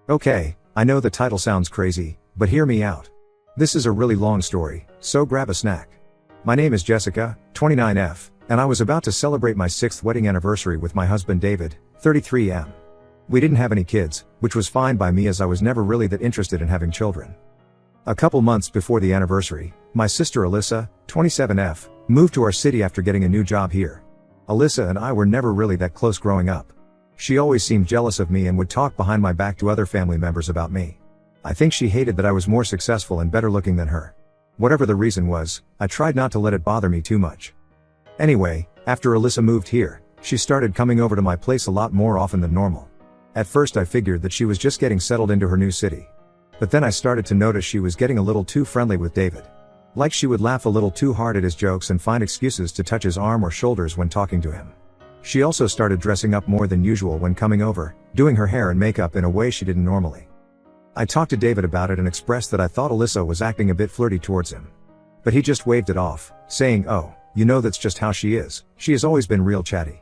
Okay, I know the title sounds crazy, but hear me out. This is a really long story, so grab a snack. My name is Jessica, 29F, and I was about to celebrate my 6th wedding anniversary with my husband David, 33M. We didn't have any kids, which was fine by me as I was never really that interested in having children. A couple months before the anniversary, my sister Alyssa, 27F, moved to our city after getting a new job here. Alyssa and I were never really that close growing up. She always seemed jealous of me and would talk behind my back to other family members about me. I think she hated that I was more successful and better looking than her. Whatever the reason was, I tried not to let it bother me too much. Anyway, after Alyssa moved here, she started coming over to my place a lot more often than normal. At first I figured that she was just getting settled into her new city. But then I started to notice she was getting a little too friendly with David. Like she would laugh a little too hard at his jokes and find excuses to touch his arm or shoulders when talking to him. She also started dressing up more than usual when coming over, doing her hair and makeup in a way she didn't normally. I talked to David about it and expressed that I thought Alyssa was acting a bit flirty towards him. But he just waved it off, saying, "Oh, you know that's just how she is. She has always been real chatty."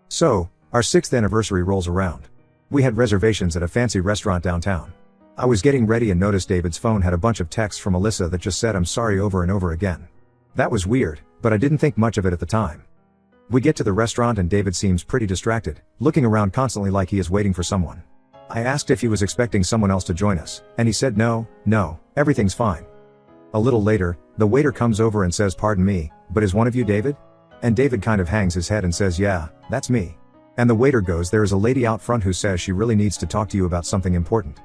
So, our 6th anniversary rolls around. We had reservations at a fancy restaurant downtown. I was getting ready and noticed David's phone had a bunch of texts from Alyssa that just said "I'm sorry" over and over again. That was weird, but I didn't think much of it at the time. We get to the restaurant and David seems pretty distracted, looking around constantly like he is waiting for someone. I asked if he was expecting someone else to join us, and he said no, everything's fine. A little later, the waiter comes over and says, "Pardon me, but is one of you David?" And David kind of hangs his head and says, "Yeah, that's me." And the waiter goes, "There is a lady out front who says she really needs to talk to you about something important."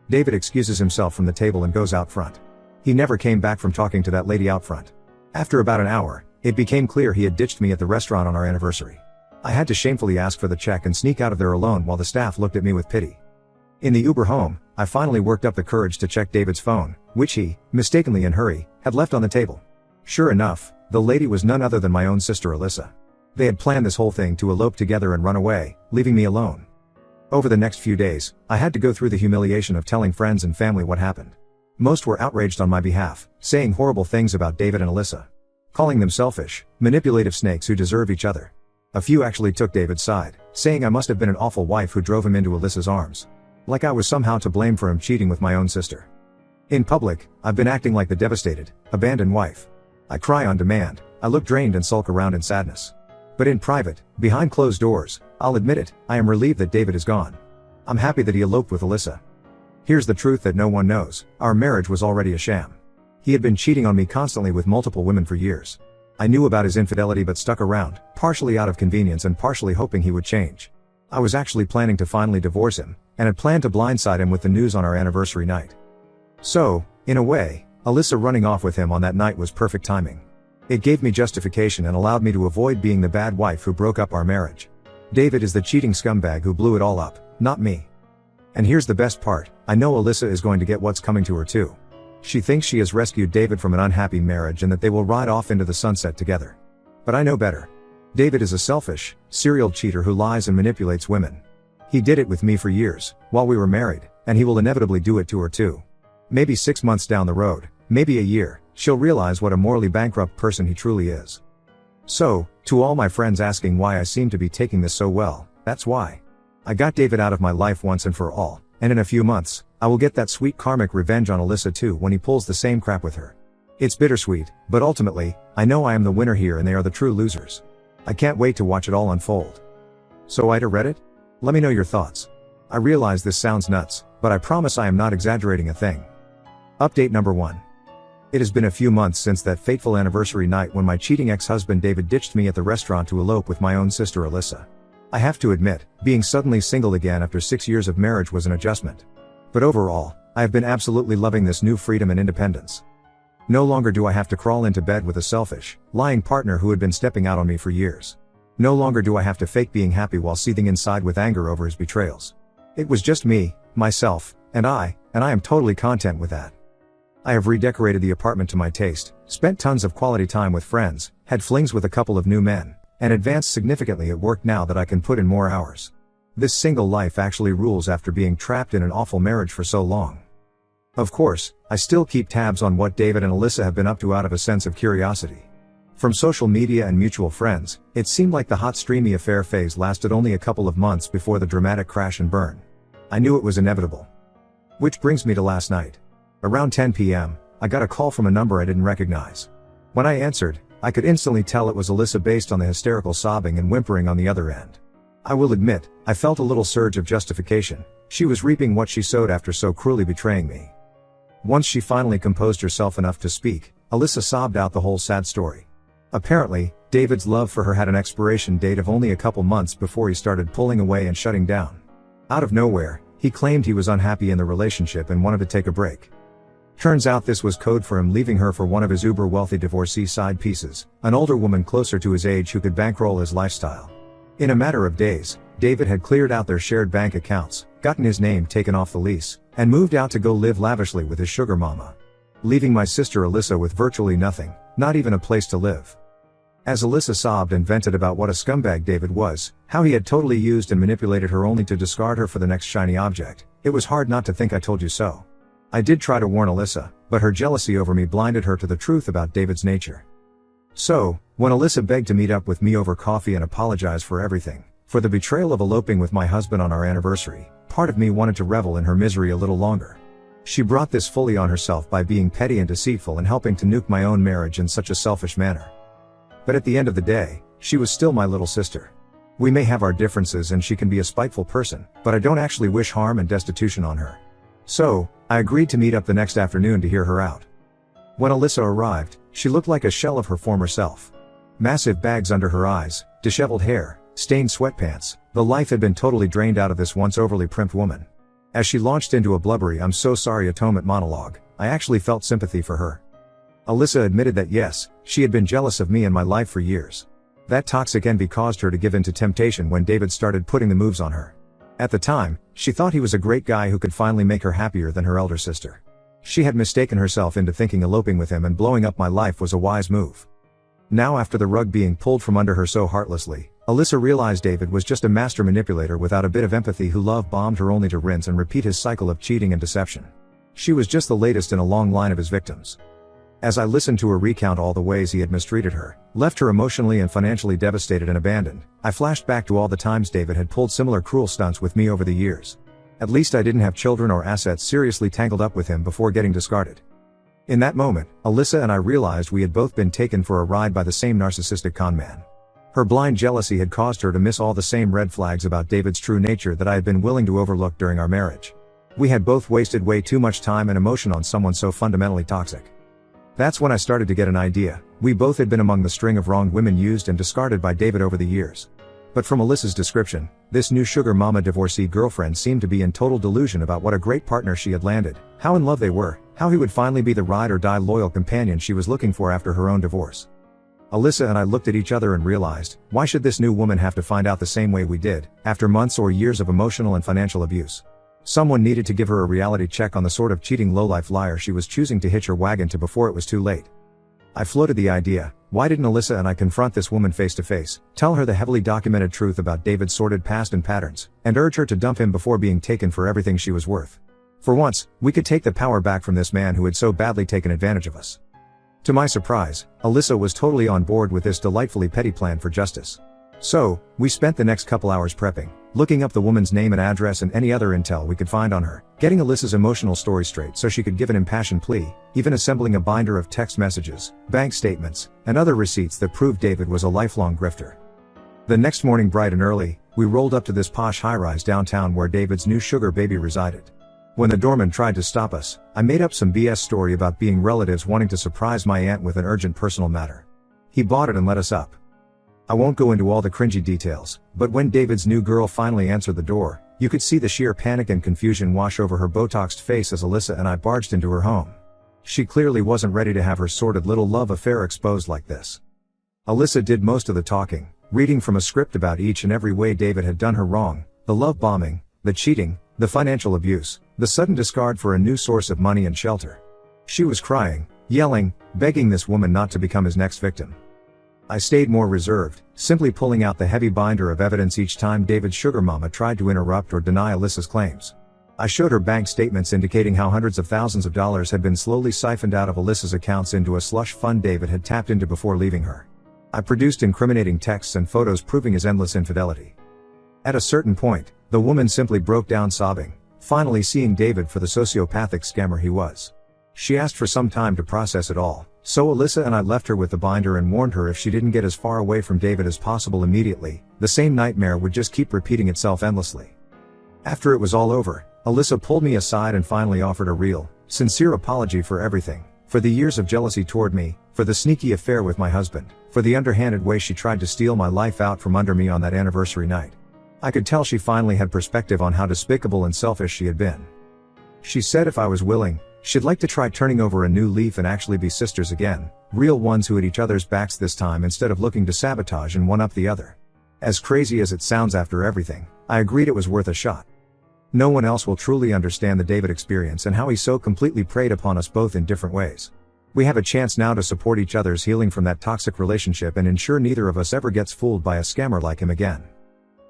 David excuses himself from the table and goes out front. He never came back from talking to that lady out front. After about an hour, it became clear he had ditched me at the restaurant on our anniversary. I had to shamefully ask for the check and sneak out of there alone while the staff looked at me with pity. In the Uber home, I finally worked up the courage to check David's phone, which he, mistakenly in hurry, had left on the table. Sure enough, the lady was none other than my own sister Alyssa. They had planned this whole thing to elope together and run away, leaving me alone. Over the next few days, I had to go through the humiliation of telling friends and family what happened. Most were outraged on my behalf, saying horrible things about David and Alyssa. Calling them selfish, manipulative snakes who deserve each other. A few actually took David's side, saying I must have been an awful wife who drove him into Alyssa's arms. Like I was somehow to blame for him cheating with my own sister. In public, I've been acting like the devastated, abandoned wife. I cry on demand, I look drained and sulk around in sadness. But in private, behind closed doors, I'll admit it, I am relieved that David is gone. I'm happy that he eloped with Alyssa. Here's the truth that no one knows, our marriage was already a sham. He had been cheating on me constantly with multiple women for years. I knew about his infidelity but stuck around, partially out of convenience and partially hoping he would change. I was actually planning to finally divorce him, and had planned to blindside him with the news on our anniversary night. So, in a way, Alyssa running off with him on that night was perfect timing. It gave me justification and allowed me to avoid being the bad wife who broke up our marriage. David is the cheating scumbag who blew it all up, not me. And here's the best part, I know Alyssa is going to get what's coming to her too. She thinks she has rescued David from an unhappy marriage and that they will ride off into the sunset together. But I know better. David is a selfish, serial cheater who lies and manipulates women. He did it with me for years, while we were married, and he will inevitably do it to her too. Maybe 6 months down the road, maybe a year, she'll realize what a morally bankrupt person he truly is. So, to all my friends asking why I seem to be taking this so well, that's why. I got David out of my life once and for all, and in a few months, I will get that sweet karmic revenge on Alyssa too when he pulls the same crap with her. It's bittersweet, but ultimately, I know I am the winner here and they are the true losers. I can't wait to watch it all unfold. So Ida Reddit? Let me know your thoughts. I realize this sounds nuts, but I promise I am not exaggerating a thing. Update number 1. It has been a few months since that fateful anniversary night when my cheating ex-husband David ditched me at the restaurant to elope with my own sister Alyssa. I have to admit, being suddenly single again after 6 years of marriage was an adjustment. But overall, I have been absolutely loving this new freedom and independence. No longer do I have to crawl into bed with a selfish, lying partner who had been stepping out on me for years. No longer do I have to fake being happy while seething inside with anger over his betrayals. It was just me, myself, and I am totally content with that. I have redecorated the apartment to my taste, spent tons of quality time with friends, had flings with a couple of new men, and advanced significantly at work now that I can put in more hours. This single life actually rules after being trapped in an awful marriage for so long. Of course, I still keep tabs on what David and Alyssa have been up to out of a sense of curiosity. From social media and mutual friends, it seemed like the hot streamy affair phase lasted only a couple of months before the dramatic crash and burn. I knew it was inevitable. Which brings me to last night. Around 10 p.m., I got a call from a number I didn't recognize. When I answered, I could instantly tell it was Alyssa based on the hysterical sobbing and whimpering on the other end. I will admit, I felt a little surge of justification. She was reaping what she sowed after so cruelly betraying me. Once she finally composed herself enough to speak, Alyssa sobbed out the whole sad story. Apparently, David's love for her had an expiration date of only a couple months before he started pulling away and shutting down. Out of nowhere, he claimed he was unhappy in the relationship and wanted to take a break. Turns out this was code for him leaving her for one of his uber-wealthy divorcee side pieces, an older woman closer to his age who could bankroll his lifestyle. In a matter of days, David had cleared out their shared bank accounts, gotten his name taken off the lease, and moved out to go live lavishly with his sugar mama. Leaving my sister Alyssa with virtually nothing, not even a place to live. As Alyssa sobbed and vented about what a scumbag David was, how he had totally used and manipulated her only to discard her for the next shiny object, it was hard not to think I told you so. I did try to warn Alyssa, but her jealousy over me blinded her to the truth about David's nature. So, when Alyssa begged to meet up with me over coffee and apologize for everything, for the betrayal of eloping with my husband on our anniversary, part of me wanted to revel in her misery a little longer. She brought this fully on herself by being petty and deceitful and helping to nuke my own marriage in such a selfish manner. But at the end of the day, she was still my little sister. We may have our differences and she can be a spiteful person, but I don't actually wish harm and destitution on her. So, I agreed to meet up the next afternoon to hear her out. When Alyssa arrived, she looked like a shell of her former self. Massive bags under her eyes, disheveled hair, stained sweatpants, the life had been totally drained out of this once overly primped woman. As she launched into a blubbery "I'm so sorry" atonement monologue, I actually felt sympathy for her. Alyssa admitted that yes, she had been jealous of me and my life for years. That toxic envy caused her to give in to temptation when David started putting the moves on her. At the time, she thought he was a great guy who could finally make her happier than her elder sister. She had mistaken herself into thinking eloping with him and blowing up my life was a wise move. Now, after the rug being pulled from under her so heartlessly, Alyssa realized David was just a master manipulator without a bit of empathy who love-bombed her only to rinse and repeat his cycle of cheating and deception. She was just the latest in a long line of his victims. As I listened to her recount all the ways he had mistreated her, left her emotionally and financially devastated and abandoned, I flashed back to all the times David had pulled similar cruel stunts with me over the years. At least I didn't have children or assets seriously tangled up with him before getting discarded. In that moment, Alyssa and I realized we had both been taken for a ride by the same narcissistic conman. Her blind jealousy had caused her to miss all the same red flags about David's true nature that I had been willing to overlook during our marriage. We had both wasted way too much time and emotion on someone so fundamentally toxic. That's when I started to get an idea. We both had been among the string of wronged women used and discarded by David over the years. But from Alyssa's description, this new sugar mama divorcee girlfriend seemed to be in total delusion about what a great partner she had landed, how in love they were, how he would finally be the ride or die loyal companion she was looking for after her own divorce. Alyssa and I looked at each other and realized, why should this new woman have to find out the same way we did, after months or years of emotional and financial abuse? Someone needed to give her a reality check on the sort of cheating lowlife liar she was choosing to hitch her wagon to before it was too late. I floated the idea, why didn't Alyssa and I confront this woman face to face, tell her the heavily documented truth about David's sordid past and patterns, and urge her to dump him before being taken for everything she was worth? For once, we could take the power back from this man who had so badly taken advantage of us. To my surprise, Alyssa was totally on board with this delightfully petty plan for justice. So, we spent the next couple hours prepping, looking up the woman's name and address and any other intel we could find on her, getting Alyssa's emotional story straight so she could give an impassioned plea, even assembling a binder of text messages, bank statements, and other receipts that proved David was a lifelong grifter. The next morning bright and early, we rolled up to this posh high-rise downtown where David's new sugar baby resided. When the doorman tried to stop us, I made up some BS story about being relatives wanting to surprise my aunt with an urgent personal matter. He bought it and let us up. I won't go into all the cringy details, but when David's new girl finally answered the door, you could see the sheer panic and confusion wash over her Botoxed face as Alyssa and I barged into her home. She clearly wasn't ready to have her sordid little love affair exposed like this. Alyssa did most of the talking, reading from a script about each and every way David had done her wrong, the love bombing, the cheating, the financial abuse, the sudden discard for a new source of money and shelter. She was crying, yelling, begging this woman not to become his next victim. I stayed more reserved, simply pulling out the heavy binder of evidence each time David's sugar mama tried to interrupt or deny Alyssa's claims. I showed her bank statements indicating how hundreds of thousands of dollars had been slowly siphoned out of Alyssa's accounts into a slush fund David had tapped into before leaving her. I produced incriminating texts and photos proving his endless infidelity. At a certain point, the woman simply broke down sobbing, finally seeing David for the sociopathic scammer he was. She asked for some time to process it all, so Alyssa and I left her with the binder and warned her if she didn't get as far away from David as possible immediately, the same nightmare would just keep repeating itself endlessly. After it was all over, Alyssa pulled me aside and finally offered a real, sincere apology for everything, for the years of jealousy toward me, for the sneaky affair with my husband, for the underhanded way she tried to steal my life out from under me on that anniversary night. I could tell she finally had perspective on how despicable and selfish she had been. She said if I was willing, she'd like to try turning over a new leaf and actually be sisters again, real ones who had each other's backs this time instead of looking to sabotage and one up the other. As crazy as it sounds after everything, I agreed it was worth a shot. No one else will truly understand the David experience and how he so completely preyed upon us both in different ways. We have a chance now to support each other's healing from that toxic relationship and ensure neither of us ever gets fooled by a scammer like him again.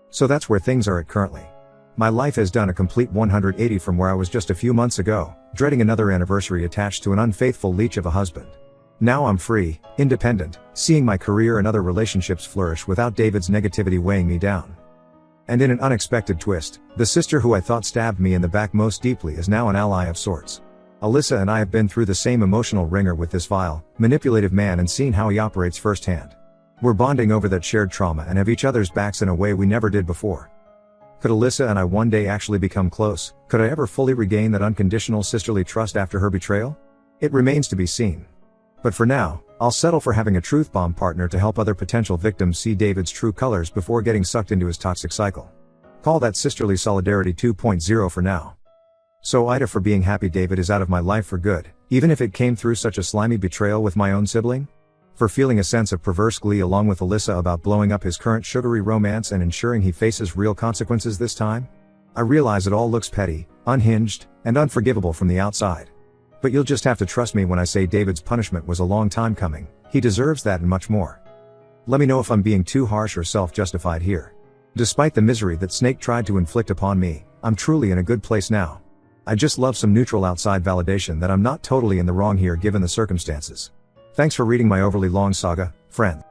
So that's where things are at currently. My life has done a complete 180 from where I was just a few months ago, dreading another anniversary attached to an unfaithful leech of a husband. Now I'm free, independent, seeing my career and other relationships flourish without David's negativity weighing me down. And in an unexpected twist, the sister who I thought stabbed me in the back most deeply is now an ally of sorts. Alyssa and I have been through the same emotional ringer with this vile, manipulative man and seen how he operates firsthand. We're bonding over that shared trauma and have each other's backs in a way we never did before. Could Alyssa and I one day actually become close? Could I ever fully regain that unconditional sisterly trust after her betrayal? It remains to be seen. But for now, I'll settle for having a truth bomb partner to help other potential victims see David's true colors before getting sucked into his toxic cycle. Call that sisterly solidarity 2.0 for now. So Ida, for being happy David is out of my life for good, even if it came through such a slimy betrayal with my own sibling? For feeling a sense of perverse glee along with Alyssa about blowing up his current sugary romance and ensuring he faces real consequences this time? I realize it all looks petty, unhinged, and unforgivable from the outside. But you'll just have to trust me when I say David's punishment was a long time coming. He deserves that and much more. Let me know if I'm being too harsh or self-justified here. Despite the misery that Snake tried to inflict upon me, I'm truly in a good place now. I just love some neutral outside validation that I'm not totally in the wrong here given the circumstances. Thanks for reading my overly long saga, friend.